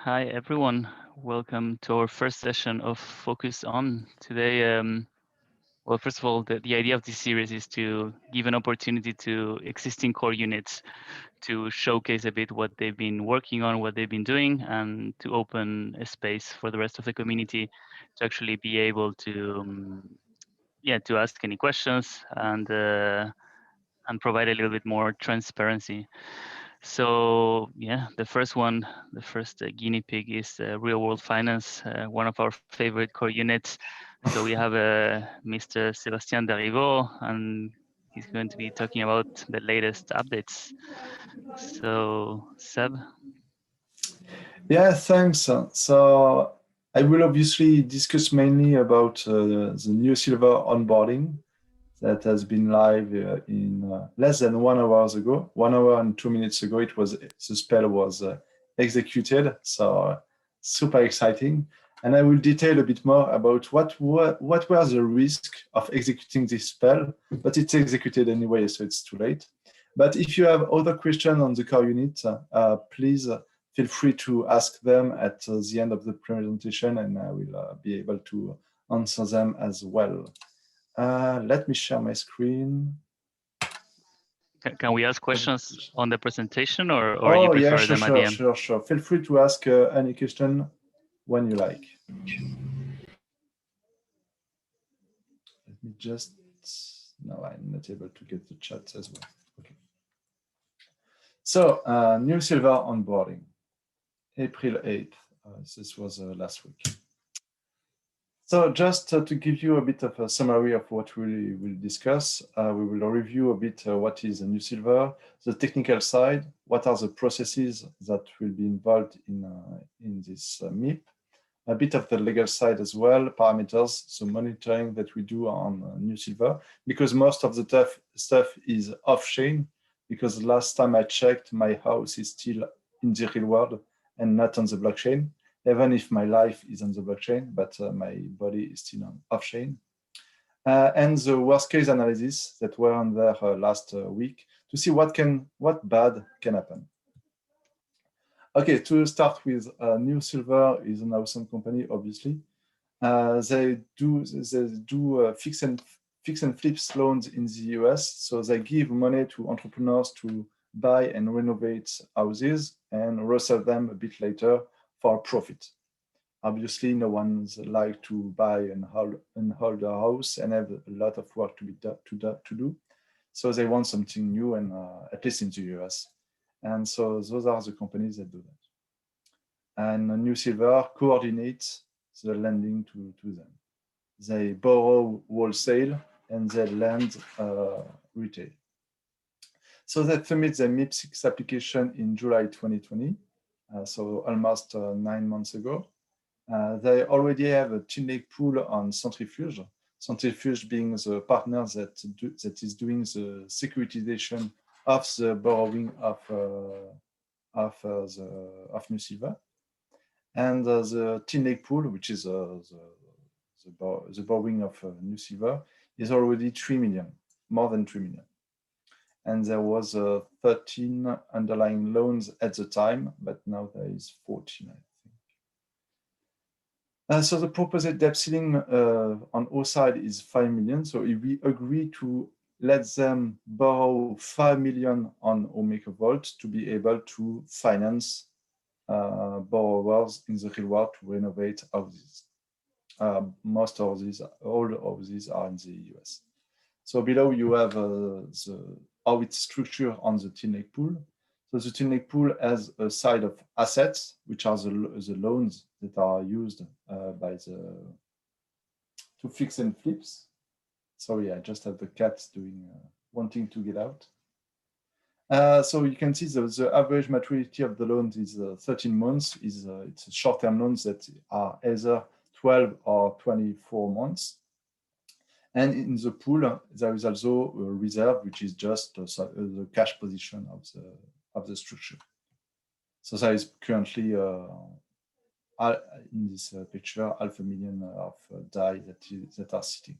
Hi, everyone. Welcome to our first session of Focus On. Today, well, first of all, the idea of this series is to give an opportunity to existing core units to showcase a bit what they've been working on, what they've been doing, and to open a space for the rest of the community to actually be able to, to ask any questions and provide a little bit more transparency. So yeah, the first one, the first guinea pig is real world finance, one of our favorite core units. So we have Mr. Sébastien Derivaux, and he's going to be talking about the latest updates. So Seb. Yeah, thanks. So I will obviously discuss mainly about the new silver onboarding that has been live in less than 1 hour ago. 1 hour and 2 minutes ago, the spell was executed. So super exciting. And I will detail a bit more about what were the risks of executing this spell, but it's executed anyway, so it's too late. But if you have other questions on the core unit, please feel free to ask them at the end of the presentation, and I will be able to answer them as well. Let me share my screen. Can we ask questions on the presentation, or you prefer yeah, them at the end? Sure. Feel free to ask any question when you like. Let me just, no, I'm not able to get the chat as well. Okay. So, new silver onboarding, April 8th. This was last week. So just to give you a bit of a summary of what we will discuss, we will review a bit what is a new silver, the technical side, what are the processes that will be involved in this MIP, a bit of the legal side as well, parameters, so monitoring that we do on new silver, because most of the stuff is off-chain, because last time I checked, my house is still in the real world and not on the blockchain, even if my life is on the blockchain, but my body is still on off-chain. And the worst case analysis that were on there last week to see what bad can happen. Okay, to start with, New Silver is an awesome company, obviously. They do fix and flips loans in the US. So they give money to entrepreneurs to buy and renovate houses and resell them a bit later for profit. Obviously, no one's like to buy and hold a house and have a lot of work to do. So they want something new, and at least in the US. And so those are the companies that do that. And New Silver coordinates the lending to them. They borrow wholesale and they lend retail. So they submit the MIP6 application in July 2020, so almost 9 months ago. They already have a chain pool on Centrifuge. Centrifuge being the partner that is doing the securitization of the borrowing of New Silver, and the chain pool, which is the borrowing of New Silver, is already 3 million, more than 3 million. And there was 13 underlying loans at the time, but now there is 14, I think. So the proposed debt ceiling on our side is 5 million. So if we agree to let them borrow 5 million on our MakerVault to be able to finance borrowers in the real world to renovate houses. All of these are in the US. So below you have how it's structured on the Tilnake pool. So the Tilnake pool has a side of assets, which are the loans that are used to fix and flips. Sorry, I just have the cat wanting to get out. So you can see the average maturity of the loans is 13 months. It's short-term loans that are either 12 or 24 months. And in the pool, there is also a reserve, which is just the cash position of the structure. So there is currently, in this picture, 500,000 of DAI that are sitting,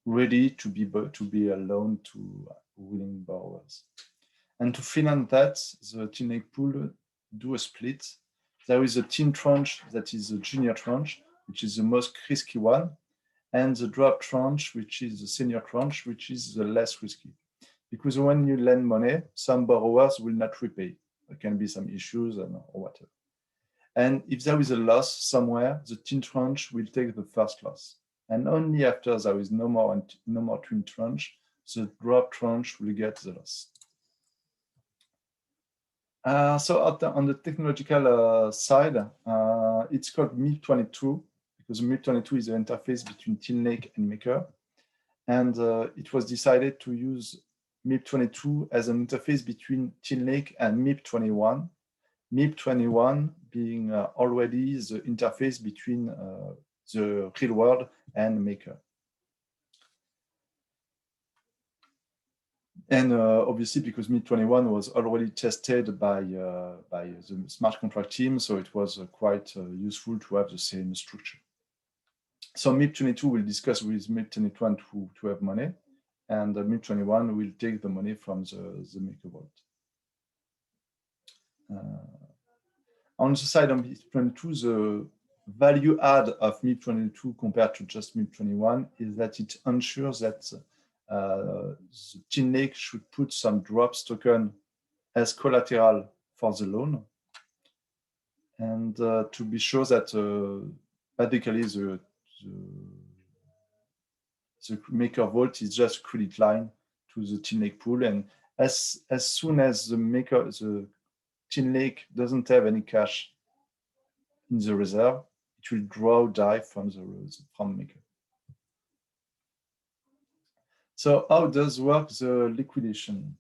ready to be a loan to willing borrowers. And to finance that, the Tilnake pool do a split. There is a teen tranche that is a junior tranche, which is the most risky one, and the drop tranche, which is the senior tranche, which is the less risky. Because when you lend money, some borrowers will not repay. There can be some issues or whatever. And if there is a loss somewhere, the teen tranche will take the first loss. And only after there is no more twin tranche, the drop tranche will get the loss. So on the technological side, it's called MIP22 because MIP22 is the interface between TeenLake and Maker. And it was decided to use MIP22 as an interface between TeenLake and MIP21. MIP21 being already the interface between the real world and Maker. And obviously, because MIP21 was already tested by the smart contract team, so it was quite useful to have the same structure. So MIP22 will discuss with MIP21 to have money, and MIP21 will take the money from the Maker vault. On the side of MIP22, the value add of MIP22 compared to just MIP21 is that it ensures that the TeenLake should put some drops token as collateral for the loan, and to be sure that basically the Maker vault is just a credit line to the TeenLake pool, and as soon as the TeenLake doesn't have any cash in the reserve, it will draw DAI from Maker. So how does work the liquidation?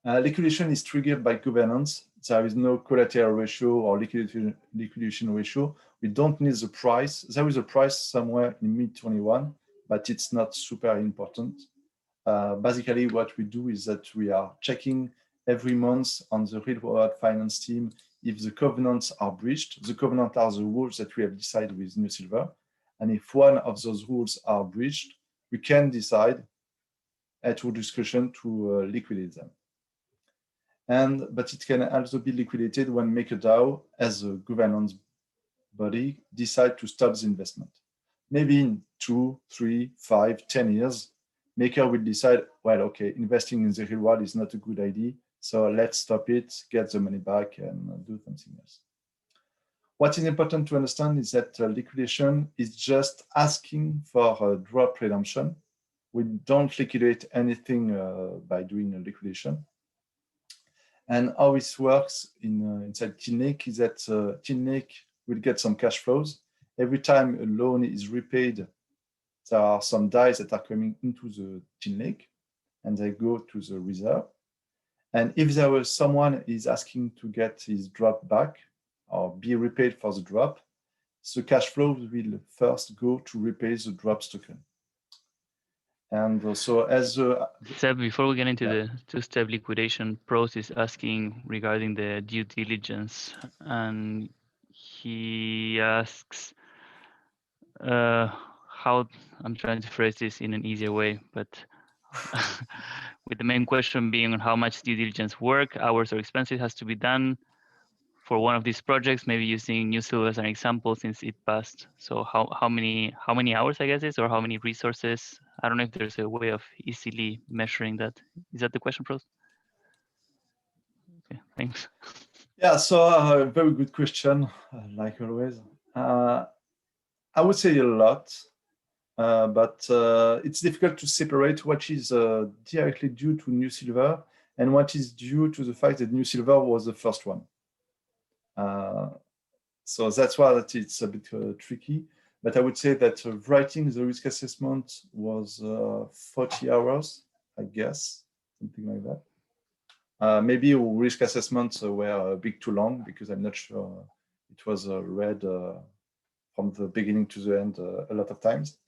Liquidation is triggered by governance. There is no collateral ratio or liquidation ratio. We don't need the price. There is a price somewhere in MIP21, but it's not super important. Basically, what we do is that we are checking every month on the real world finance team if the covenants are breached. The covenants are the rules that we have decided with New Silver. And if one of those rules are breached, we can decide at our discretion to liquidate them. But it can also be liquidated when MakerDAO, as a governance body, decide to stop the investment. Maybe in 2, 3, 5, 10 years, Maker will decide, well, okay, investing in the real world is not a good idea, so let's stop it, get the money back, and do something else. What is important to understand is that liquidation is just asking for a drop redemption. We don't liquidate anything by doing a liquidation. And how it works inside TeenLake is that TeenLake will get some cash flows. Every time a loan is repaid, there are some DAI that are coming into the TeenLake, and they go to the reserve. And if there was someone is asking to get his drop back or be repaid for the drop, the cash flows will first go to repay the drops token. And also, as Seb, before we get into the two-step liquidation process, asking regarding the due diligence, and he asks how, I'm trying to phrase this in an easier way, but with the main question being on how much due diligence work, hours, or expenses has to be done for one of these projects, maybe using New Silver as an example since it passed. So how many hours, I guess, is, or how many resources? I don't know if there's a way of easily measuring that. Is that the question, Prost? Okay, thanks. Yeah, so very good question, like always. I would say a lot, but it's difficult to separate what is directly due to New Silver and what is due to the fact that New Silver was the first one. So that's why it's a bit tricky. But I would say that writing the risk assessment was 40 hours, I guess, something like that. Maybe risk assessments were a bit too long because I'm not sure it was read from the beginning to the end a lot of times.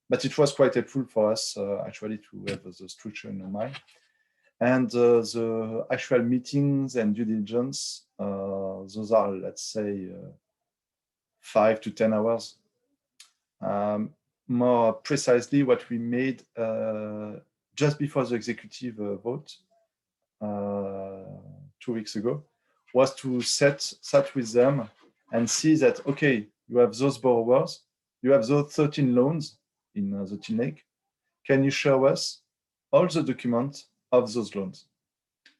But it was quite helpful for us actually to have the structure in mind. And the actual meetings and due diligence, those are, let's say, 5 to 10 hours. More precisely, what we made just before the executive vote 2 weeks ago, was to sat with them and see that, okay, you have those borrowers, you have those 13 loans in the Tin Lake. Can you show us all the documents of those loans?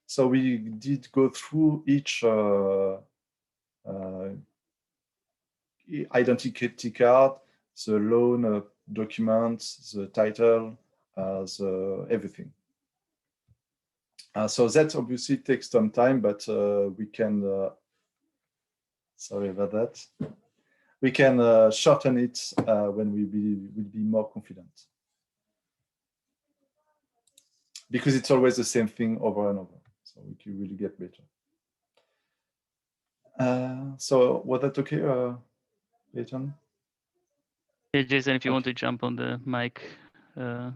So we did go through each identity card, the loan documents, the title, everything. So that obviously takes some time, but we can, sorry about that. We can shorten it when we will be more confident. Because it's always the same thing over and over. So we can really get better. So was that okay, Leighton? Yeah, Jason, if you want to jump on the mic to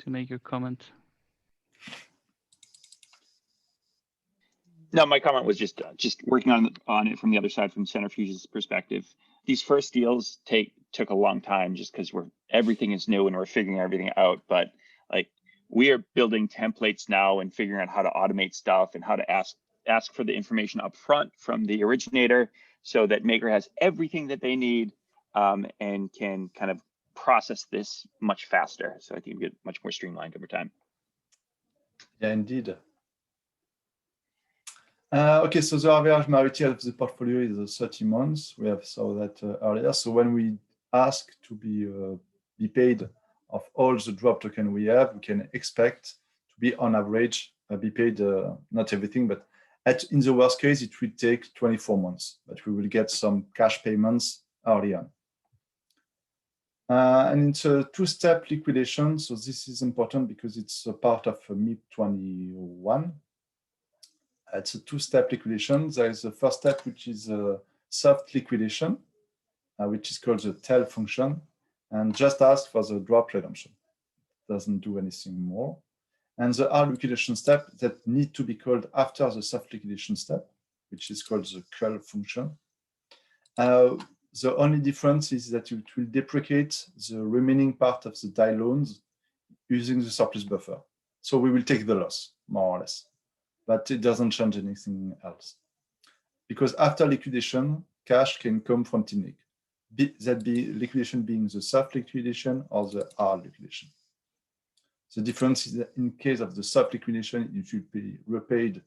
make your comment. No, my comment was just working on it from the other side, from Centrifuge's perspective. These first deals took a long time just because everything is new and we're figuring everything out. But like we are building templates now and figuring out how to automate stuff and how to ask for the information up front from the originator so that Maker has everything that they need and can kind of process this much faster. So I think we get much more streamlined over time. Yeah, indeed. Okay, so the average maturity of the portfolio is 30 months. We have saw that earlier. So when we ask to be paid of all the drop token we have, we can expect to be on average be paid not everything, but in the worst case, it will take 24 months, but we will get some cash payments early on. And it's a two-step liquidation. So this is important because it's a part of MIP21. It's a two-step liquidation. There is the first step, which is a soft liquidation, which is called the tail function, and just ask for the drop redemption. Doesn't do anything more. And the hard liquidation step that need to be called after the soft liquidation step, which is called the curl function. The only difference is that it will deprecate the remaining part of the DAI loans using the surplus buffer. So we will take the loss, more or less, but it doesn't change anything else. Because after liquidation, cash can come from Tin Lake. That be liquidation being the soft liquidation or the hard liquidation. The difference is that in case of the soft liquidation, it will be repaid,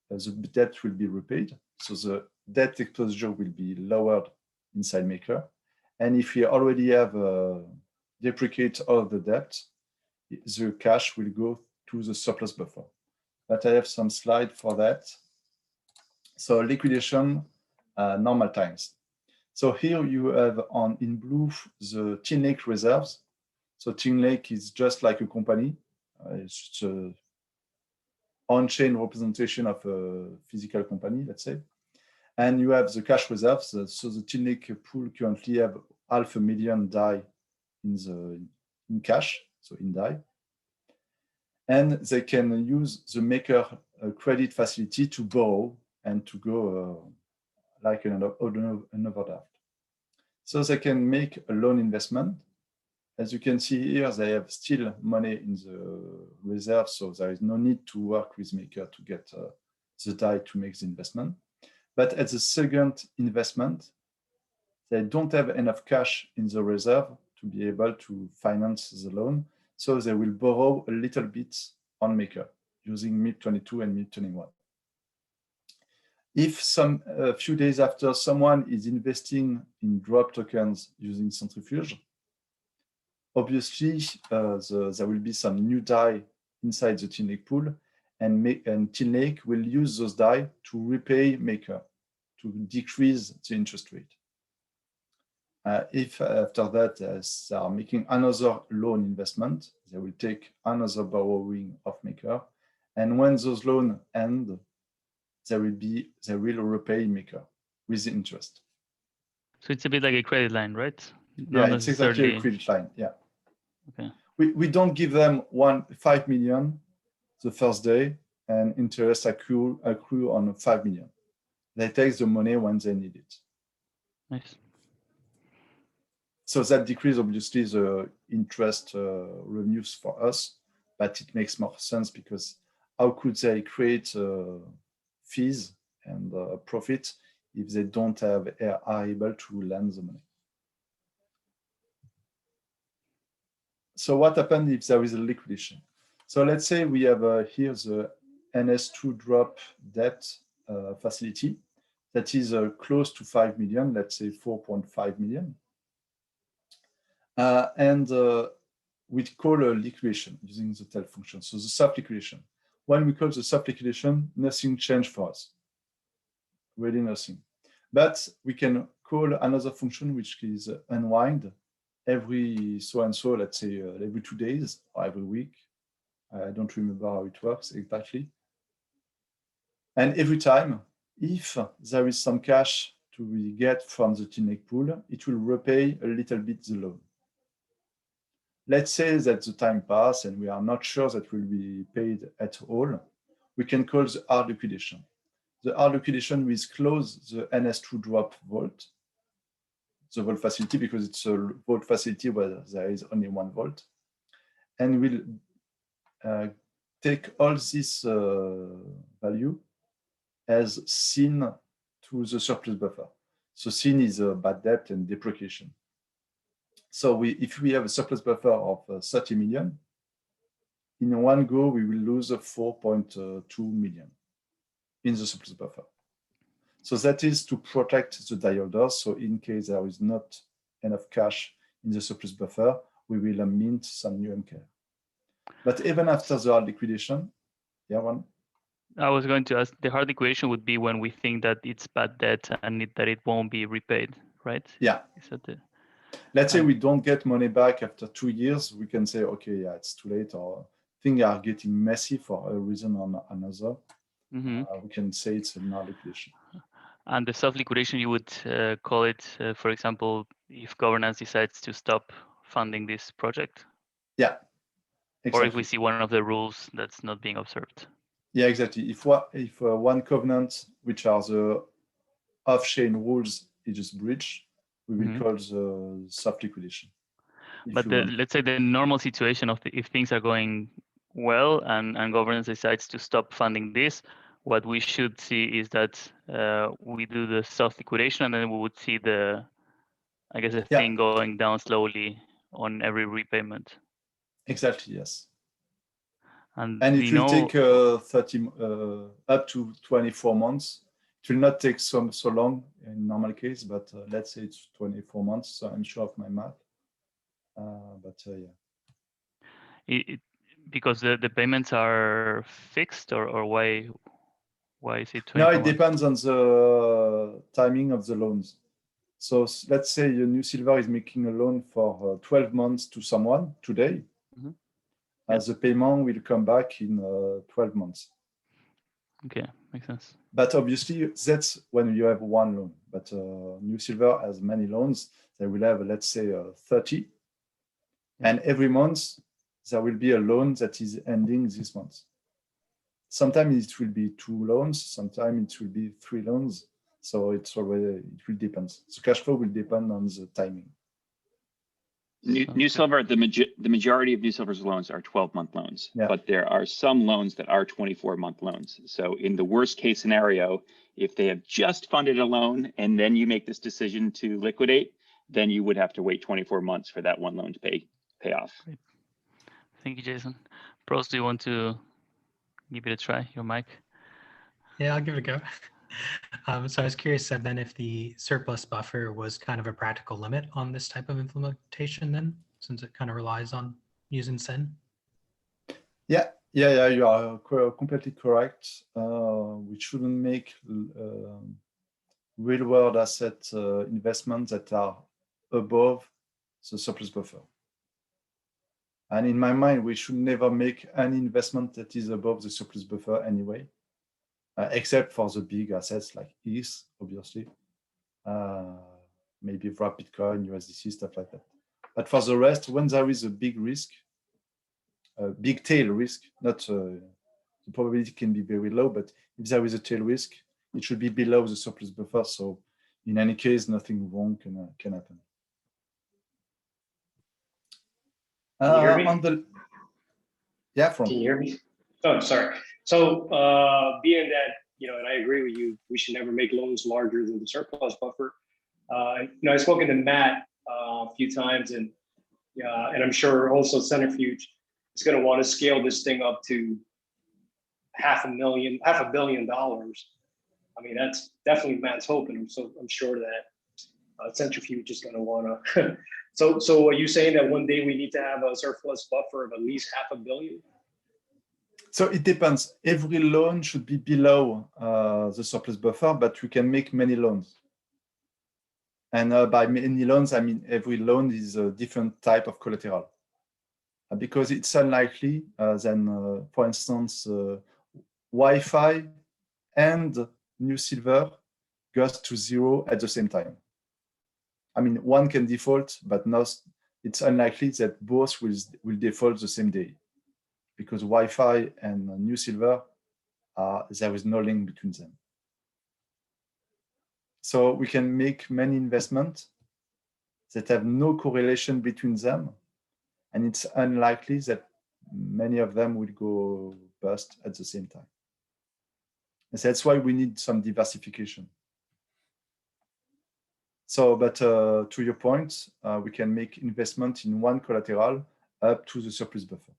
the debt will be repaid. So the debt exposure will be lowered inside Maker. And if we already have deprecate all the debt, the cash will go to the surplus buffer. But I have some slide for that. So liquidation, normal times. So here you have in blue the Tin Lake reserves. So Tin Lake is just like a company. It's just an on-chain representation of a physical company, let's say. And you have the cash reserves. So the Tin Lake pool currently have 500,000 DAI in cash, so in DAI. And they can use the Maker credit facility to borrow and to go like an overdraft. So they can make a loan investment. As you can see here, they have still money in the reserve, so there is no need to work with Maker to get the DAI to make the investment. But at the second investment, they don't have enough cash in the reserve to be able to finance the loan, so they will borrow a little bit on Maker using MIP22 and MIP21. If a few days after someone is investing in drop tokens using Centrifuge, obviously there will be some new DAI inside the Tin Lake pool, and Tin Lake will use those DAI to repay Maker, to decrease the interest rate. If after that they are making another loan investment, they will take another borrowing of Maker, and when those loans end, they will repay Maker with the interest. So it's a bit like a credit line, right? Yeah, it's exactly a credit line. Yeah. Okay. We don't give them 5 million the first day and interest accrue on 5 million. They take the money when they need it. Nice. So that decreases obviously the interest revenues for us, but it makes more sense because how could they create fees and profit if they don't are able to lend the money. So what happens if there is a liquidation? So let's say we have here the NS2 drop debt facility that is close to 5 million, let's say 4.5 million. And we call a liquidation using the TEL function. So the soft liquidation. When we call the soft liquidation, nothing changed for us. Really nothing. But we can call another function which is unwind every so and so, let's say every 2 days or every week. I don't remember how it works exactly. And every time, if there is some cash to get from the teammate pool, it will repay a little bit the loan. Let's say that the time passes and we are not sure that will be paid at all. We can call the hard liquidation. The hard liquidation will close the NS2 drop vault, the vault facility, because it's a vault facility where there is only one vault, and will take all this value as sin to the surplus buffer. So sin is a bad debt and depreciation. So if we have a surplus buffer of 30 million, in one go, we will lose 4.2 million in the surplus buffer. So that is to protect the DAI holders. So in case there is not enough cash in the surplus buffer, we will mint some new MK. But even after the hard liquidation, yeah, one. I was going to ask, the hard liquidation would be when we think that it's bad debt and that it won't be repaid, right? Yeah. Is that the... Let's say we don't get money back after 2 years, we can say, okay, yeah, it's too late, or things are getting messy for a reason or another. We can say it's a hard liquidation. And the soft liquidation, you would call it, for example, if governance decides to stop funding this project? Yeah, exactly. Or if we see one of the rules that's not being observed? Yeah, exactly. If one covenant, which are the off-chain rules, is just breached, we will call the soft liquidation. But let's say the normal situation of if things are going well and governance decides to stop funding this, what we should see is that we do the soft liquidation, and then we would see the, I guess, the thing going down slowly on every repayment. Exactly, yes. And it will take 30 up to 24 months. It will not take so long in normal case, but let's say it's 24 months. So I'm sure of my math. Yeah. Because the payments are fixed, or why is it 24 No, it months? depends on the timing of the loans. So let's say New Silver is making a loan for 12 months to someone today. The payment will come back in 12 months. Okay, makes sense. But obviously, that's when you have one loan. But New Silver has many loans. They will have, let's say, 30. And every month, there will be a loan that is ending this month. Sometimes it will be 2 loans. Sometimes it will be 3 loans. So it will depend. The cash flow will depend on the timing. New Silver, the majority of New Silver's loans are 12-month loans, but there are some loans that are 24-month loans. So in the worst case scenario, if they have just funded a loan and then you make this decision to liquidate, then you would have to wait 24 months for that one loan to pay off. Great. Thank you, Jason. Pros, do you want to give it a try, your mic? Yeah, I'll give it a go. So I was curious then if the surplus buffer was kind of a practical limit on this type of implementation then, since it kind of relies on using SIN. Yeah, you are completely correct. We shouldn't make real world asset investments that are above the surplus buffer. And in my mind, we should never make any investment that is above the surplus buffer anyway. Except for the big assets like ETH, obviously, maybe for Bitcoin, USDC, stuff like that. But for the rest, when there is a big risk, a big tail risk, not the probability can be very low, but if there is a tail risk, it should be below the surplus buffer. So in any case, nothing wrong can happen. Can you hear me? Can you hear me? Oh, sorry. So being that and I agree with you. We should never make loans larger than the surplus buffer. I've spoken to Matt a few times, and I'm sure also Centrifuge is going to want to scale this thing up to $500 million. I mean, that's definitely Matt's hope, and I'm sure that Centrifuge is going to want to. So are you saying that one day we need to have a surplus buffer of at least $500 million? So it depends. Every loan should be below the surplus buffer, but we can make many loans. And by many loans, I mean every loan is a different type of collateral. Because it's unlikely then, for instance, Wi-Fi and New Silver goes to zero at the same time. I mean, one can default, but it's unlikely that both will default the same day, because Wi-Fi and New Silver, there is no link between them. So we can make many investments that have no correlation between them, and it's unlikely that many of them will go bust at the same time. And that's why we need some diversification. So, but to your point, we can make investment in one collateral up to the surplus buffer.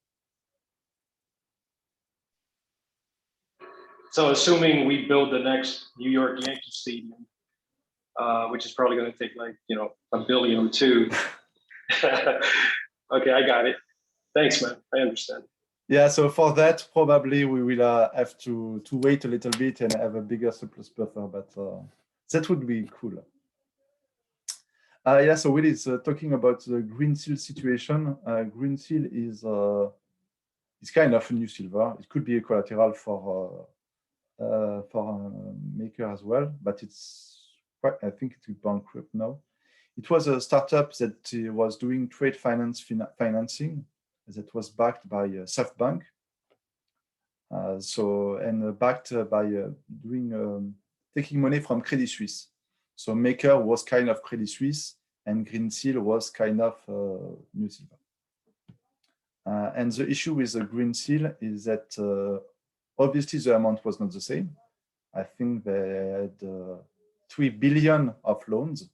So assuming we build the next New York Yankee Stadium, which is probably going to take like, $1 billion or $2 billion. Okay, I got it. Thanks, man. I understand. Yeah, so for that, probably we will have to wait a little bit and have a bigger surplus buffer, but that would be cool. Yeah, so Will is talking about the Green Seal situation. Green Seal is kind of a New Silver. It could be a collateral for Maker as well, but I think it's bankrupt now. It was a startup that was doing trade financing that was backed by SoftBank. Backed by taking money from Credit Suisse. So Maker was kind of Credit Suisse, and Green Seal was kind of New Silver. And the issue with the Green Seal is that obviously the amount was not the same. I think they had 3 billion of loans,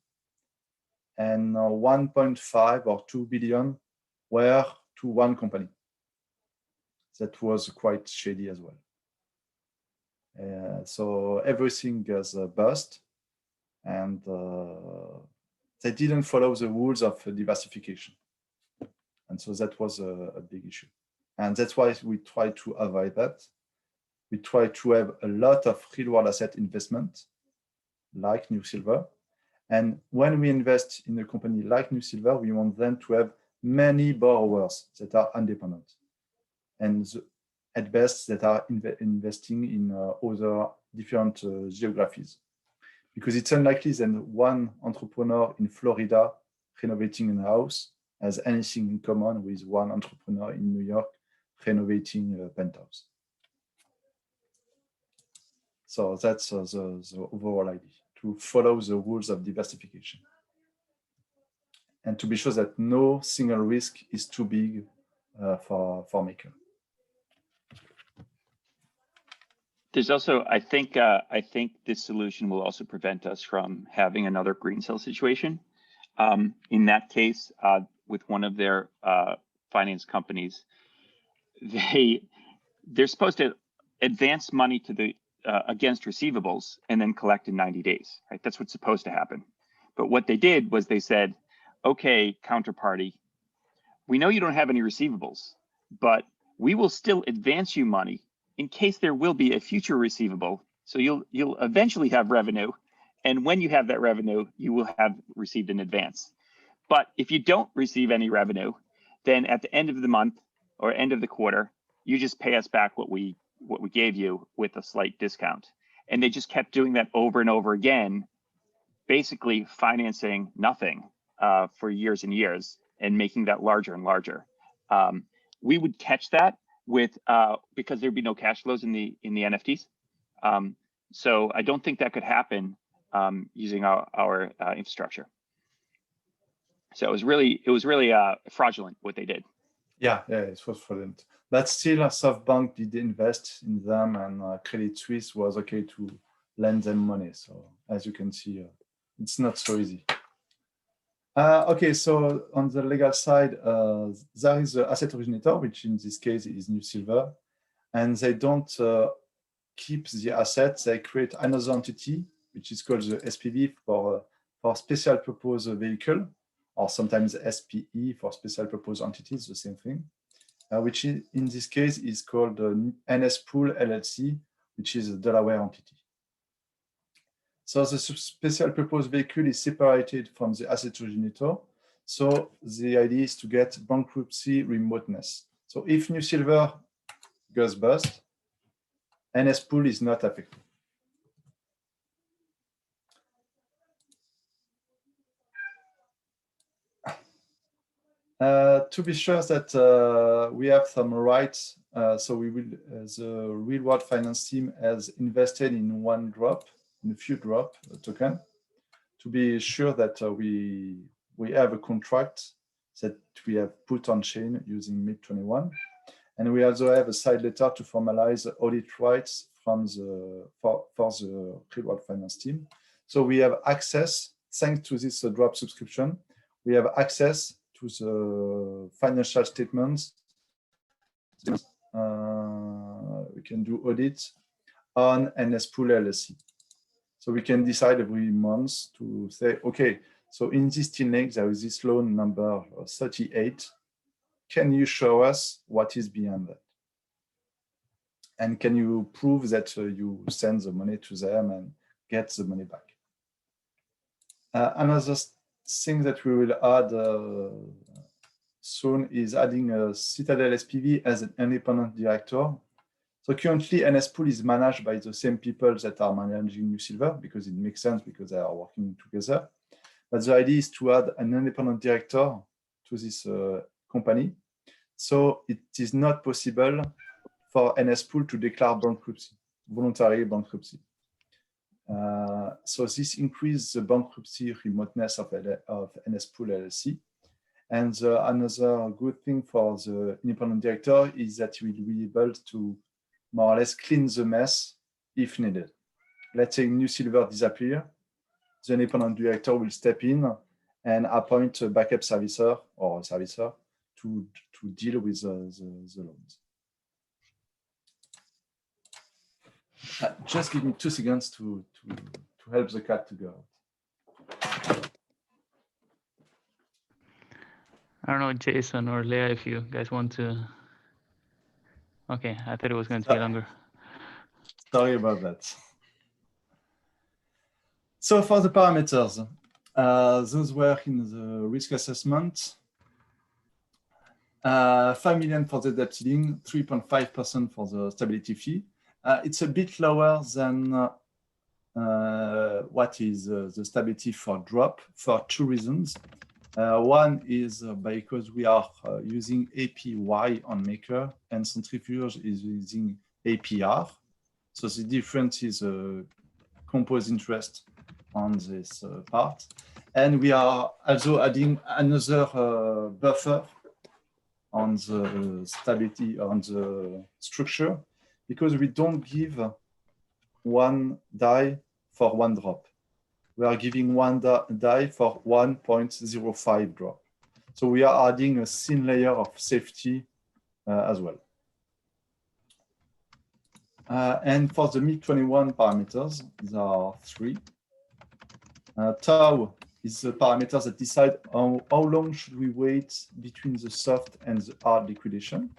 and 1.5 or 2 billion were to one company. That was quite shady as well. So everything has bust, and they didn't follow the rules of diversification. And so that was a big issue. And that's why we try to avoid that. We try to have a lot of real world asset investment, like New Silver. And when we invest in a company like New Silver, we want them to have many borrowers that are independent, and at best that are investing in other different geographies. Because it's unlikely that one entrepreneur in Florida renovating a house has anything in common with one entrepreneur in New York renovating a penthouse. So that's the overall idea, to follow the rules of diversification, and to be sure that no single risk is too big for Maker. There's also, I think this solution will also prevent us from having another green cell situation. In that case, with one of their finance companies, they're supposed to advance money to the against receivables and then collect in 90 days, right? That's what's supposed to happen. But what they did was they said, okay, counterparty, we know you don't have any receivables, but we will still advance you money in case there will be a future receivable. So you'll eventually have revenue. And when you have that revenue, you will have received an advance. But if you don't receive any revenue, then at the end of the month or end of the quarter, you just pay us back what we gave you with a slight discount. And they just kept doing that over and over again, basically financing nothing for years and years and making that larger and larger. We would catch that with because there'd be no cash flows in the NFTs. So I don't think that could happen using our infrastructure. So it was really fraudulent what they did. Yeah, it was fraudulent. But still, SoftBank did invest in them, and Credit Suisse was okay to lend them money. So as you can see, it's not so easy. Okay, so on the legal side, there is the asset originator, which in this case is New Silver, and they don't keep the assets. They create another entity, which is called the SPV for special purpose vehicle, or sometimes SPE for special purpose entities, the same thing, which in this case is called NS Pool LLC, which is a Delaware entity. So the special purpose vehicle is separated from the asset originator. So the idea is to get bankruptcy remoteness. So if New Silver goes bust, NS Pool is not affected. To be sure that we have some rights, so we will, the real world finance team has invested in one drop, in a few drop token, to be sure that we have a contract that we have put on chain using MIP21. And we also have a side letter to formalize the audit rights from for the real world finance team. So we have access, thanks to this drop subscription, we have access to the financial statements. We can do audits on NS Pool LLC. So we can decide every month to say, okay, so in this TILNEC, there is this loan number 38. Can you show us what is behind that? And can you prove that you send the money to them and get the money back? Another thing that we will add soon is adding a Citadel SPV as an independent director. So currently, NS Pool is managed by the same people that are managing New Silver, because it makes sense because they are working together. But the idea is to add an independent director to this company. So it is not possible for NS Pool to declare bankruptcy, voluntary bankruptcy. So this increases the bankruptcy remoteness of NS Pool LLC. And another good thing for the independent director is that he will be able to more or less clean the mess if needed. Let's say New Silver disappear, the independent director will step in and appoint a backup servicer or a servicer to deal with the loans. Just give me 2 seconds to help the cat to go out. I don't know, Jason or Leah, if you guys want to. Okay, I thought it was going to be longer. Sorry about that. So for the parameters, those were in the risk assessment. 5 million for the debt ceiling, 3.5% for the stability fee. It's a bit lower than what is the stability for drop for 2 reasons. One is because we are using APY on Maker and Centrifuge is using APR. So the difference is composed interest on this part. And we are also adding another buffer on the stability, on the structure, because we don't give 1 die for 1 drop. We are giving 1 die for 1.05 drop. So we are adding a thin layer of safety as well. And for the MIP21 parameters, there are 3. Tau is the parameters that decide how long should we wait between the soft and the hard liquidation.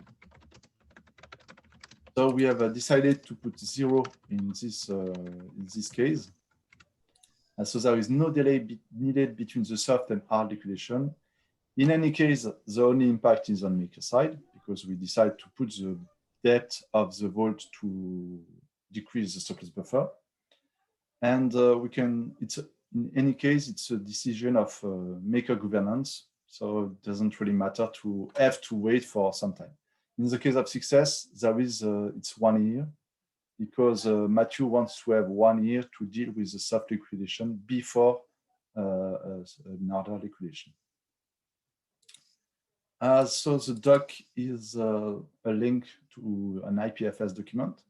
So we have decided to put 0 in this case. So there is no delay needed between the soft and hard liquidation. In any case, the only impact is on Maker side, because we decide to put the depth of the vault to decrease the surplus buffer. And we can, in any case, it's a decision of Maker governance. So it doesn't really matter to have to wait for some time. In the case of success, there is, it's 1 year, because Matthew wants to have 1 year to deal with the soft liquidation before another liquidation. So the doc is a link to an IPFS document.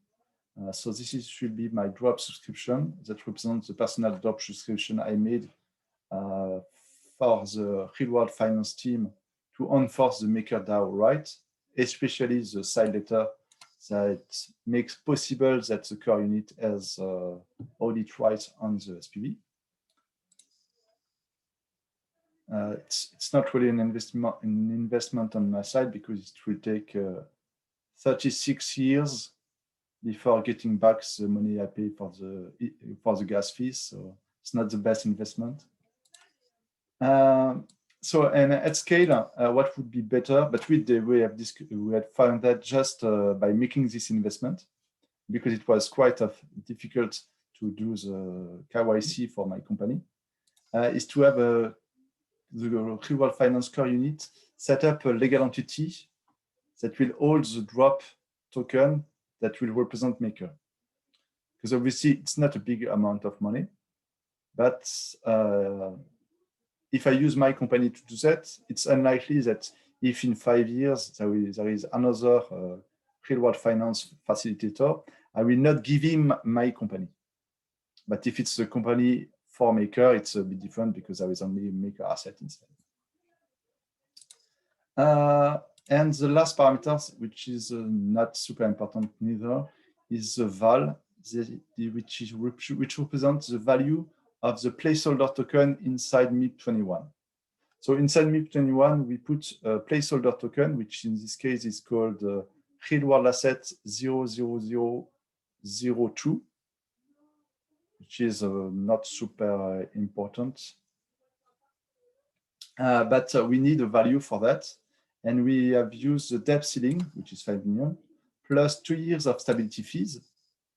So this should be my drop subscription that represents the personal drop subscription I made for the real-world finance team to enforce the MakerDAO right, especially the side letter that makes possible that the core unit has audit rights on the SPV. It's not really an investment on my side because it will take 36 years before getting back the money I paid for the gas fees. So it's not the best investment. And at scale, what would be better? But we had found that just by making this investment, because it was quite difficult to do the KYC for my company, is to have the real-world finance core unit set up a legal entity that will hold the drop token that will represent Maker. Because obviously it's not a big amount of money, but if I use my company to do that, it's unlikely that if in 5 years there is another real-world finance facilitator, I will not give him my company. But if it's a company for Maker, it's a bit different because there is only a Maker asset inside. And the last parameter, which is not super important neither, is the val, which represents the value of the placeholder token inside MIP21. So inside MIP21, we put a placeholder token, which in this case is called real world asset 00002, which is not super important. But we need a value for that. And we have used the debt ceiling, which is 5 million, plus 2 years of stability fees,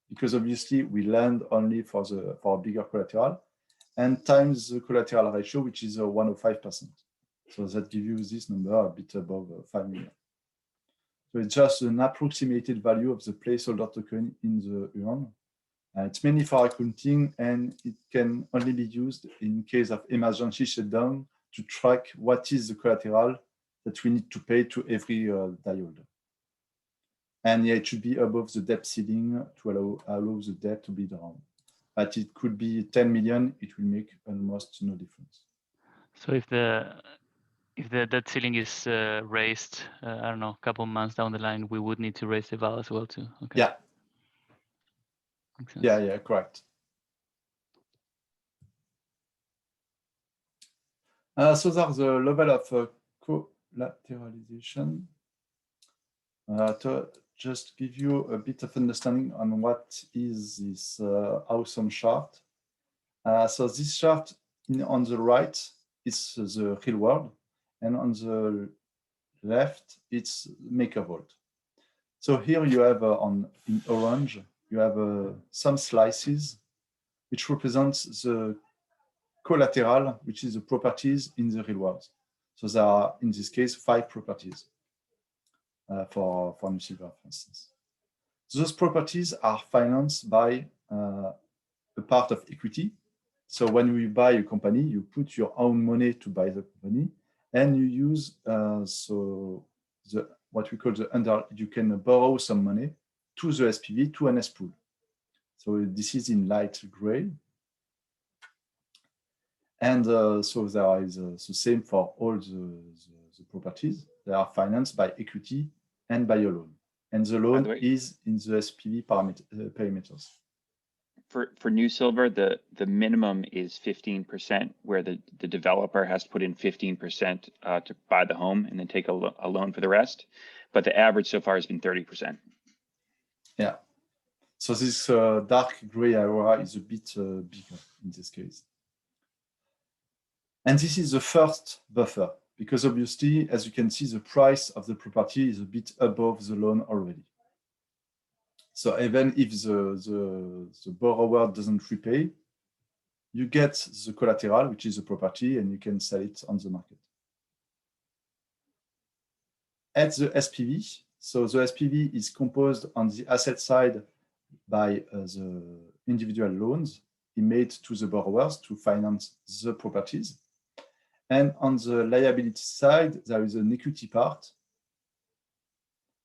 because obviously we lend only for a bigger collateral, and times the collateral ratio, which is 105%. So that gives you this number a bit above 5 million. So it's just an approximated value of the placeholder token in the urn. It's mainly for accounting, and it can only be used in case of emergency shutdown to track what is the collateral that we need to pay to every die holder. And yeah, it should be above the debt ceiling to allow the debt to be drawn. But it could be 10 million, it will make almost no difference. So if the debt ceiling is raised, I don't know, a couple of months down the line, we would need to raise the val as well too. Okay. Yeah. Makes sense. Yeah, correct. So there's the level of collateralization. To just give you a bit of understanding on what is this awesome chart. So this chart on the right is the real world, and on the left it's Maker Vault. So here you have in orange, you have some slices which represents the collateral, which is the properties in the real world. So there are, in this case, 5 properties for New Silver, for instance. Those properties are financed by a part of equity. So when you buy a company, you put your own money to buy the company, and you use what we call you can borrow some money to the SPV, to an S pool. So this is in light gray. And so there is the same for all the properties. They are financed by equity and by a loan. And the loan is in the SPV parameters. For New Silver, the minimum is 15%, where the developer has to put in 15% to buy the home and then take a loan for the rest. But the average so far has been 30%. Yeah. So this dark gray area is a bit bigger in this case. And this is the first buffer, because obviously, as you can see, the price of the property is a bit above the loan already. So even if the borrower doesn't repay, you get the collateral, which is the property, and you can sell it on the market. At the SPV, so the SPV is composed on the asset side by the individual loans made to the borrowers to finance the properties. And on the liability side, there is an equity part,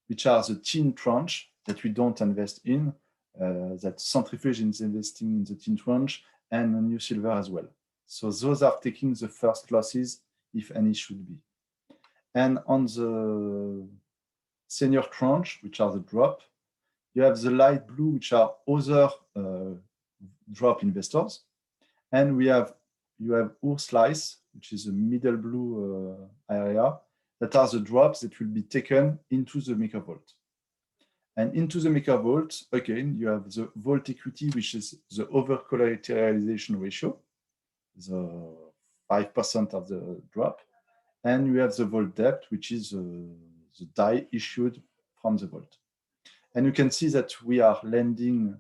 which are the teen tranche that we don't invest in, that Centrifuge is investing in the teen tranche, and New Silver as well. So those are taking the first losses, if any should be. And on the senior tranche, which are the drop, you have the light blue, which are other drop investors. And you have Slice, which is the middle blue area, that are the drops that will be taken into the Maker Vault. And into the Maker Vault, again, you have the Vault equity, which is the over-collateralization ratio, the 5% of the drop. And you have the Vault debt, which is the DAI issued from the Vault. And you can see that we are lending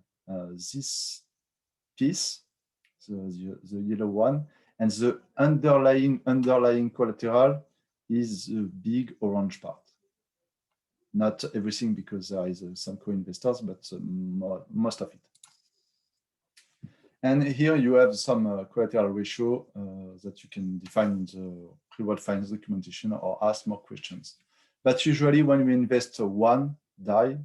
this piece, the yellow one, and the underlying collateral is the big orange part. Not everything, because there is some co-investors, but most of it. And here you have some collateral ratio that you can define in the pre-world finance documentation or ask more questions. But usually when we invest one DAI,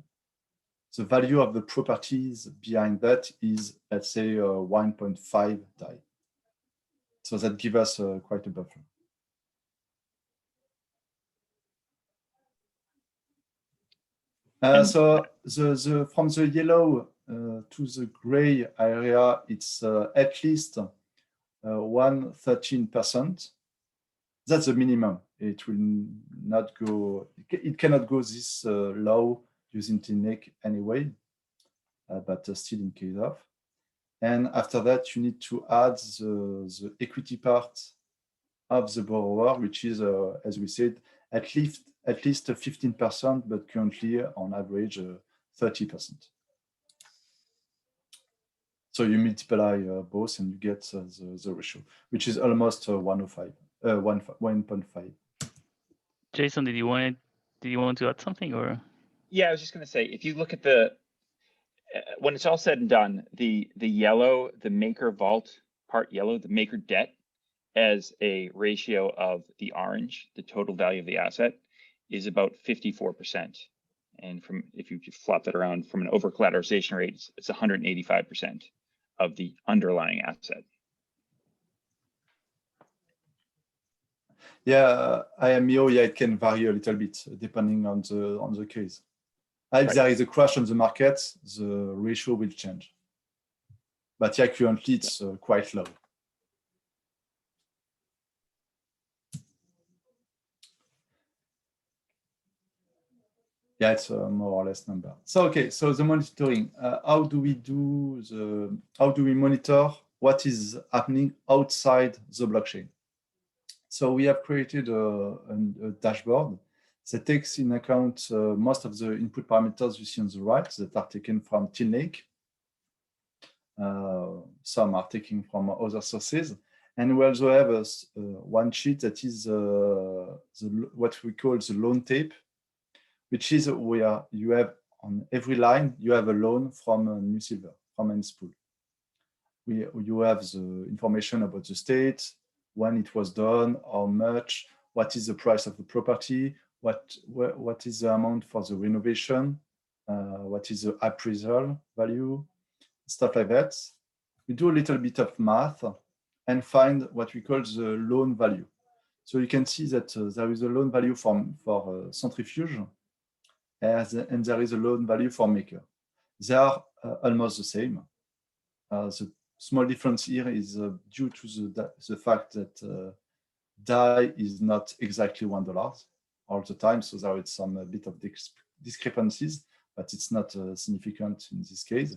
the value of the properties behind that is, let's say, 1.5 DAI. So that gives us quite a buffer. So from the yellow to the gray area, it's at least 113%. That's the minimum. It will not go, it cannot go this low using TNEC anyway, but still in case of. And after that, you need to add the equity part of the borrower, which is, as we said, at least 15%, but currently on average 30%. So you multiply both and you get the ratio, which is almost 1.5. Jason, did you want to add something, or? Yeah, I was just going to say, if you look at the when it's all said and done, the yellow, the Maker Vault part yellow, the Maker debt as a ratio of the orange, the total value of the asset, is about 54%. And if you flop that around from an over collateralization rate, it's 185% of the underlying asset. Yeah, IMEO, yeah, it can vary a little bit depending on the case. If there is a crash on the market, the ratio will change. But yeah, currently it's quite low. Yeah, it's a more or less number. So okay, so the monitoring. How do we monitor what is happening outside the blockchain? So we have created a dashboard that takes in account most of the input parameters you see on the right that are taken from TNEC. Some are taken from other sources. And we also have one sheet that is what we call the loan tape, which is where you have on every line, you have a loan from New Silver, from NSpool. You have the information about the state, when it was done, how much, what is the price of the property, what is the amount for the renovation, what is the appraisal value, stuff like that. We do a little bit of math and find what we call the loan value. So you can see that there is a loan value for Centrifuge, and there is a loan value for Maker. They are almost the same. The small difference here is due to the fact that DAI is not exactly $1 all the time, so there is some bit of discrepancies, but it's not significant in this case.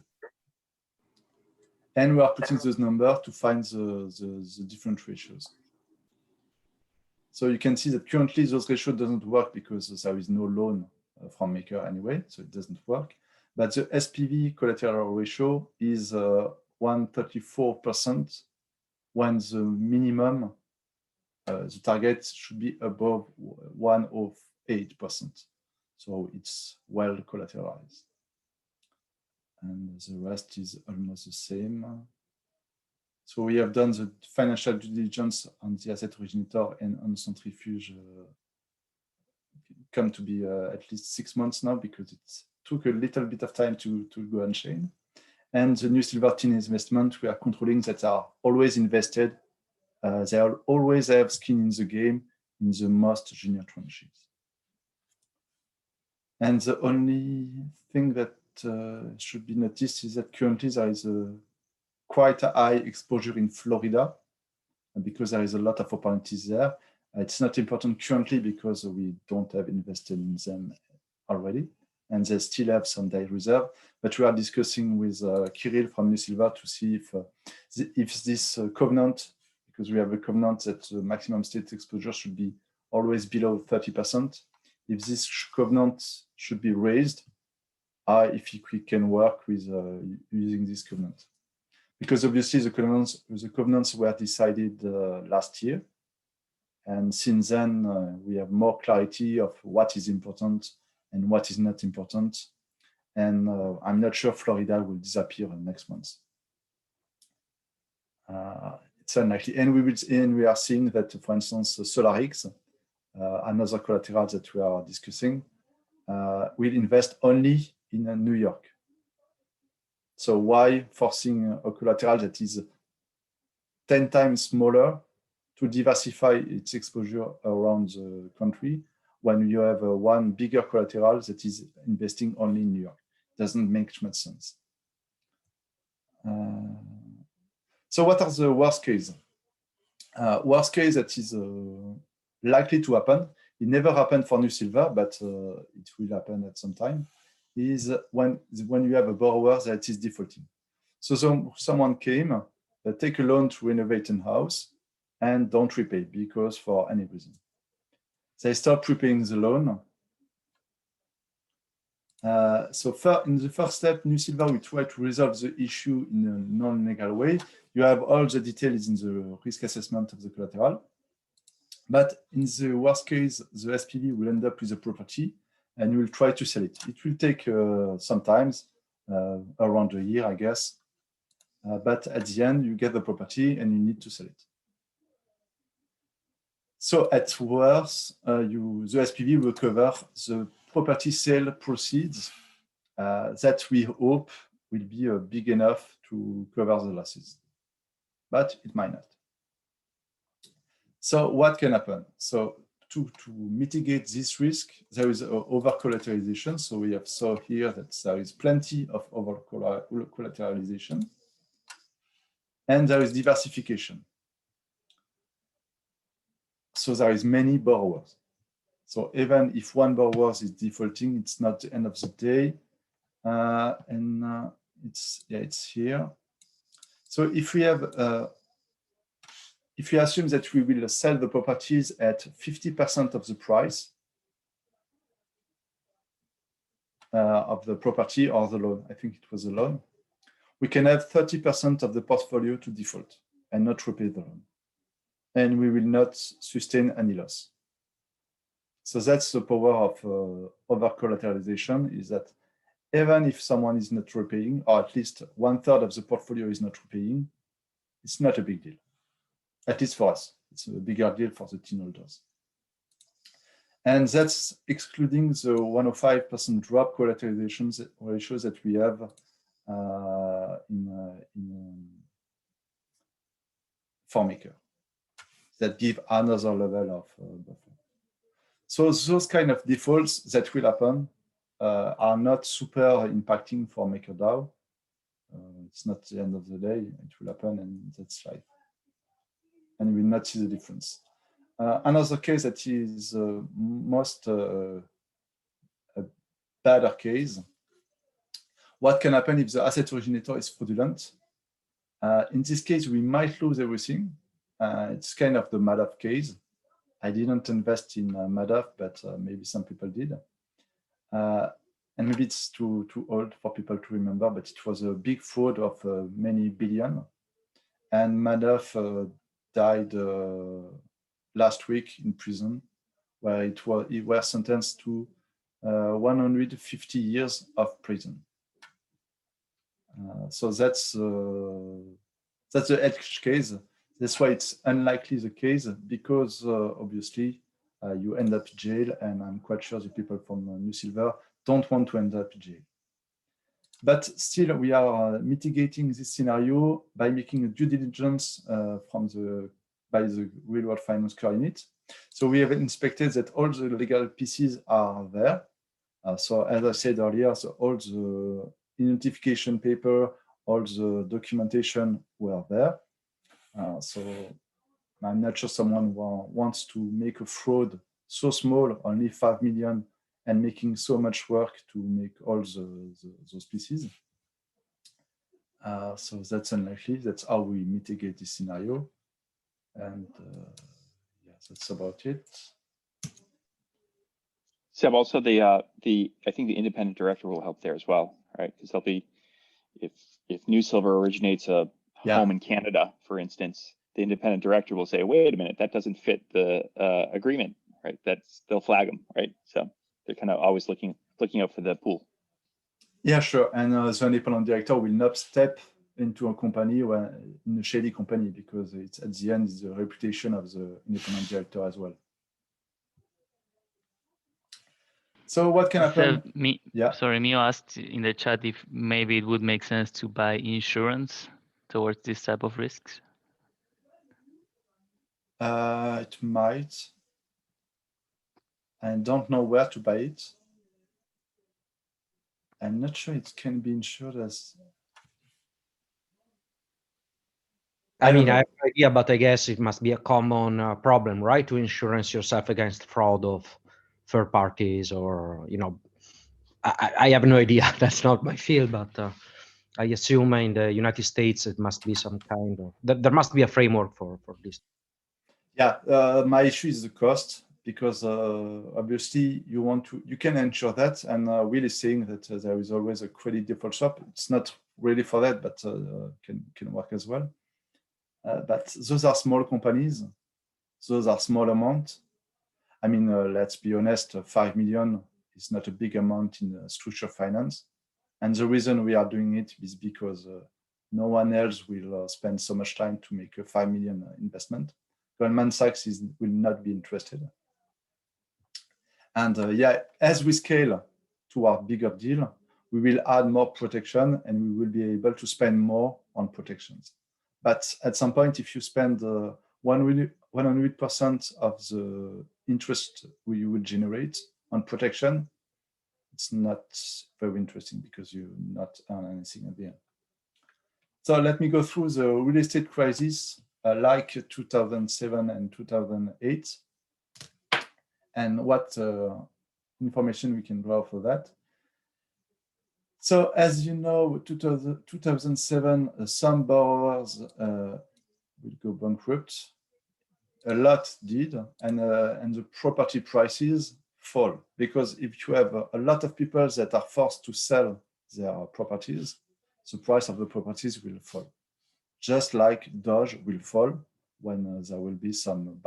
And we are putting those numbers to find the different ratios. So you can see that currently those ratios doesn't work because there is no loan from Maker anyway, so it doesn't work. But the SPV collateral ratio is 134% when the minimum, the target should be above 108%. So it's well collateralized. And the rest is almost the same. So we have done the financial due diligence on the asset originator and on Centrifuge. Come to be at least 6 months now because it took a little bit of time to go on chain. And the new silver team investment, we are controlling that are always invested. They always have skin in the game in the most junior tranches. And the only thing that should be noticed is that currently there is a quite a high exposure in Florida because there is a lot of opportunities there. It's not important currently because we don't have invested in them already, and they still have some day reserve. But we are discussing with Kirill from New Silver to see if this covenant, because we have a covenant that the maximum state exposure should be always below 30%. If this covenant should be raised, if we can work with using this covenant. Because obviously the covenants were decided last year. And since then, we have more clarity of what is important and what is not important. And I'm not sure Florida will disappear next month. It's unlikely. And we are seeing that, for instance, SolarX, another collateral that we are discussing, will invest only in New York. So why forcing a collateral that is 10 times smaller to diversify its exposure around the country when you have one bigger collateral that is investing only in New York? Doesn't make much sense. So what are the worst case? Worst case that is likely to happen, it never happened for New Silver, but it will happen at some time, is when you have a borrower that is defaulting. So someone came, take a loan to renovate a house, and don't repay because for any reason. They stop repaying the loan. So in the first step, New Silver will try to resolve the issue in a non-legal way. You have all the details in the risk assessment of the collateral. But in the worst case, the SPV will end up with a property and you will try to sell it. It will take sometimes around a year, I guess. But at the end, you get the property and you need to sell it. So at worst, the SPV will cover the property sale proceeds that we hope will be big enough to cover the losses. But it might not. So what can happen? So to mitigate this risk, there is over-collateralization. So we have saw here that there is plenty of over-collateralization. And there is diversification. So there is many borrowers. So even if one borrower is defaulting, it's not the end of the day. It's here. So if we assume that we will sell the properties at 50% of the price of the property or the loan, I think it was a loan, we can have 30% of the portfolio to default and not repay the loan. And we will not sustain any loss. So that's the power of over-collateralization, is that even if someone is not repaying, or at least 1/3 of the portfolio is not repaying, it's not a big deal. At least for us, it's a bigger deal for the tin holders. And that's excluding the 105% drop collateralization ratios that we have for Maker, that give another level of buffer. So those kind of defaults that will happen are not super impacting for MakerDAO. It's not the end of the day, it will happen and that's life. And we will not see the difference. Another case that is most a badder case, what can happen if the asset originator is fraudulent? In this case, we might lose everything. It's kind of the Madoff case. I didn't invest in Madoff, but maybe some people did. And maybe it's too old for people to remember, but it was a big fraud of many billion. And Madoff died last week in prison, where he was sentenced to 150 years of prison. So that's That's the edge case. That's why it's unlikely the case, because obviously you end up in jail, and I'm quite sure the people from New Silver don't want to end up in jail. But still, we are mitigating this scenario by making a due diligence by the real world finance core unit. So we have inspected that all the legal pieces are there. So as I said earlier, so all the identification paper, all the documentation were there. So I'm not sure someone wants to make a fraud so small, only 5 million, and making so much work to make all those pieces. So that's unlikely. That's how we mitigate this scenario. And yeah, that's about it. Seb, also I think the independent director will help there as well, right? Because they'll be, if New Silver originates a home in Canada, for instance, the independent director will say, wait a minute, that doesn't fit the agreement, right? They'll flag them, right? So they're kind of always looking out for the pool. Yeah, sure. And the independent director will not step into a company in a shady company, because it's at the end, it's the reputation of the independent director as well. So what can happen? Sorry, Mio asked in the chat if maybe it would make sense to buy insurance towards this type of risks. It might. I don't know where to buy it. I'm not sure it can be insured as. I mean, I have no idea, but I guess it must be a common problem, right? To insurance yourself against fraud of third parties, or, you know, I have no idea. That's not my field, but I assume in the United States it must be some kind of, there must be a framework for this. Yeah, my issue is the cost, because obviously you can ensure that, and Will is saying that there is always a credit default swap. It's not really for that, but can work as well. But those are small companies. Those are small amounts. I mean, let's be honest, 5 million is not a big amount in structured finance. And the reason we are doing it is because no one else will spend so much time to make a 5 million investment. Goldman Sachs will not be interested. And yeah, as we scale to our bigger deal, we will add more protection, and we will be able to spend more on protections. But at some point, if you spend 100% of the interest you will generate on protection, it's not very interesting, because you not earn anything at the end. So let me go through the real estate crisis like 2007 and 2008, and what information we can draw for that. So as you know, 2007, some borrowers will go bankrupt. A lot did, and the property prices fall, because if you have a lot of people that are forced to sell their properties, the price of the properties will fall. Just like Doge will fall when there will be some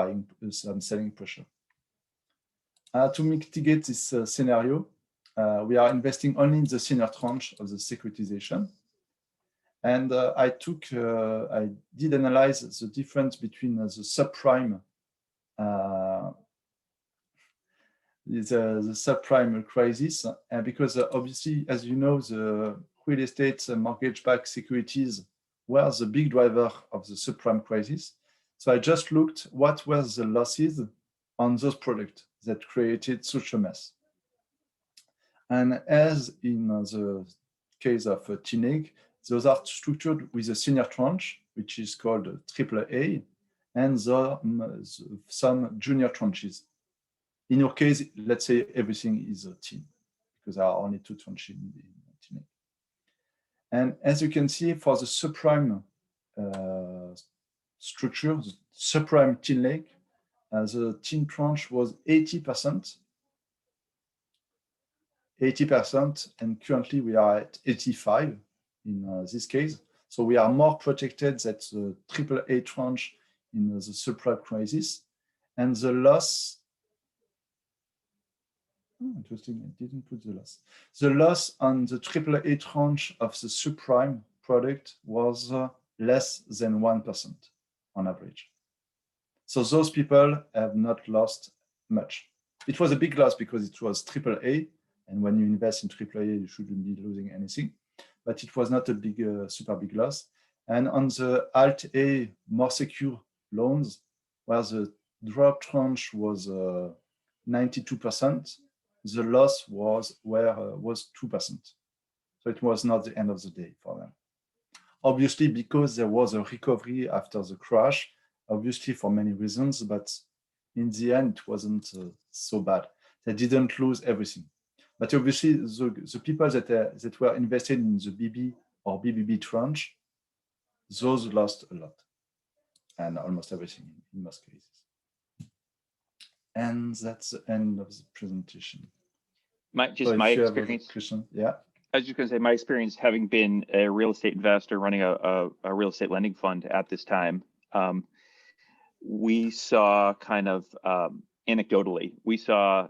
selling pressure. To mitigate this scenario, we are investing only in the senior tranche of the securitization. And I did analyze the difference between the subprime, the subprime crisis, because obviously, as you know, the real estate mortgage-backed securities were the big driver of the subprime crisis. So I just looked what were the losses on those products that created such a mess. And as in the case of Teenage, those are structured with a senior tranche, which is called AAA, and some junior tranches. In your case, let's say everything is a teen, because there are only 2 tranches in Teenage. And as you can see, for the subprime structure, the subprime teen lake, the teen tranche was 80%, and currently we are at 85 in this case. So we are more protected than the AAA tranche in the subprime crisis. And the loss, interesting, I didn't put the loss. The loss on the AAA tranche of the subprime product was less than 1% on average. So those people have not lost much. It was a big loss because it was AAA, and when you invest in AAA, you shouldn't be losing anything. But it was not a big, super big loss. And on the Alt A, more secure loans, where the drop tranche was 92%, the loss was 2%. So it was not the end of the day for them. Obviously, because there was a recovery after the crash, obviously for many reasons, but in the end, it wasn't so bad. They didn't lose everything. But obviously, the people that were invested in the BB or BBB tranche, those lost a lot, and almost everything in most cases. And that's the end of the presentation. My experience. Yeah. I was just going to say, my experience having been a real estate investor running a real estate lending fund at this time, we saw kind of anecdotally, we saw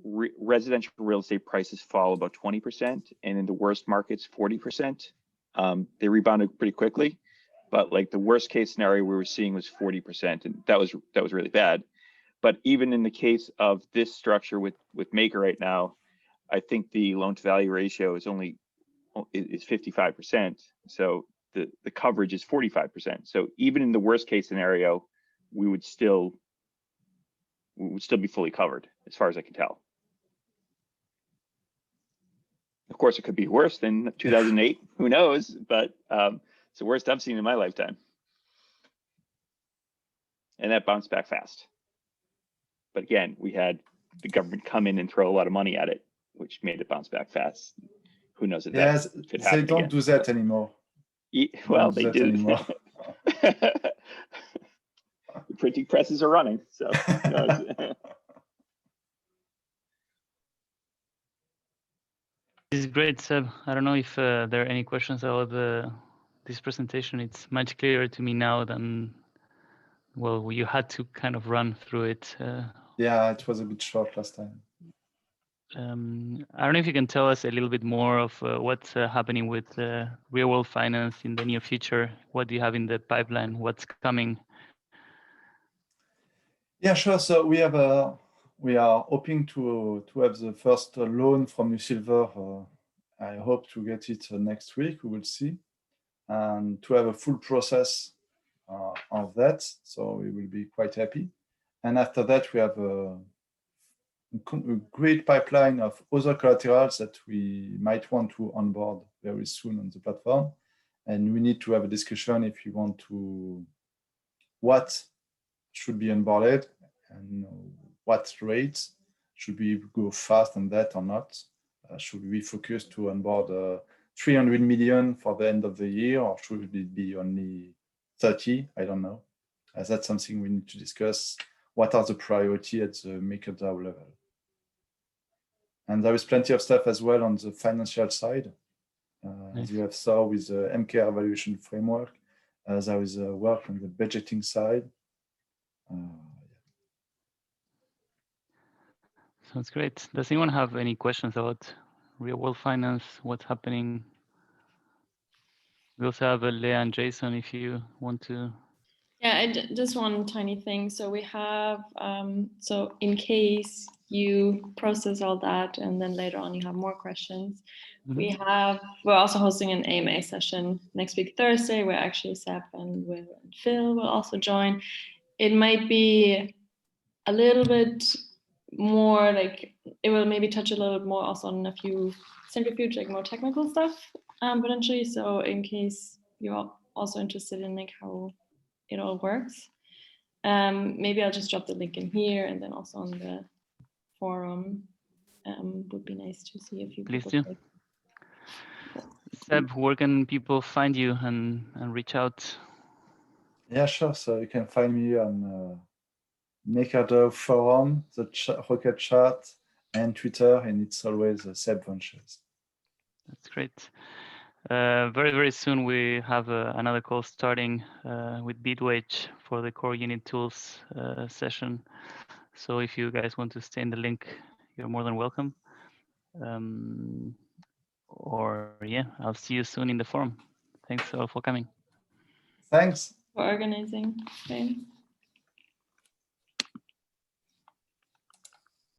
residential real estate prices fall about 20%, and in the worst markets, 40%. They rebounded pretty quickly, but like the worst case scenario we were seeing was 40%, and that was really bad. But even in the case of this structure with Maker right now, I think the loan to value ratio is 55%. So the coverage is 45%. So even in the worst case scenario, we would still be fully covered, as far as I can tell. Of course, it could be worse than 2008. Who knows? But it's the worst I've seen in my lifetime. And that bounced back fast. But again, we had the government come in and throw a lot of money at it, which made it bounce back fast. Who knows if yes, they don't do that anymore. Well, they do. The printing presses are running, so. This is great, Seb. I don't know if there are any questions about this presentation. It's much clearer to me now than, well, you had to kind of run through it. Yeah, it was a bit short last time. I don't know if you can tell us a little bit more of what's happening with real world finance in the near future. What do you have in the pipeline? What's coming? Yeah, sure. So we are hoping to have the first loan from New Silver. I hope to get it next week. We will see, and to have a full process of that. So we will be quite happy. And after that, we have a great pipeline of other collaterals that we might want to onboard very soon on the platform. And we need to have a discussion if you want to, what should be onboarded and what rates. Should we go fast on that or not? Should we focus to onboard 300 million for the end of the year, or should it be only 30? I don't know. That's something we need to discuss. What are the priority at the MakerDAO level? And there is plenty of stuff as well on the financial side. As you have saw with the MK evaluation framework, there is work on the budgeting side. Sounds great. Does anyone have any questions about real world finance? What's happening? We also have Leah and Jason if you want to. Yeah, just one tiny thing. So we have, so in case you process all that and then later on you have more questions, we're also hosting an AMA session next week, Thursday, where actually Seb and Will and Phil will also join. It might be a little bit more like, it will maybe touch a little bit more also on a few centrifuge, like more technical stuff potentially. So in case you're also interested in like how it all works, maybe I'll just drop the link in here and then also on the forum. Would be nice to see if you please do. Seb, where can people find you and reach out? Yeah, sure. So you can find me on MakerDAO forum, the Rocket chat, and Twitter, and it's always Seb Ventures. That's great. Very, very soon we have another call starting with Bitwage for the core unit tools session. So if you guys want to stay in the link, you're more than welcome. Or yeah, I'll see you soon in the forum. Thanks all for coming. Thanks. for organizing. Okay.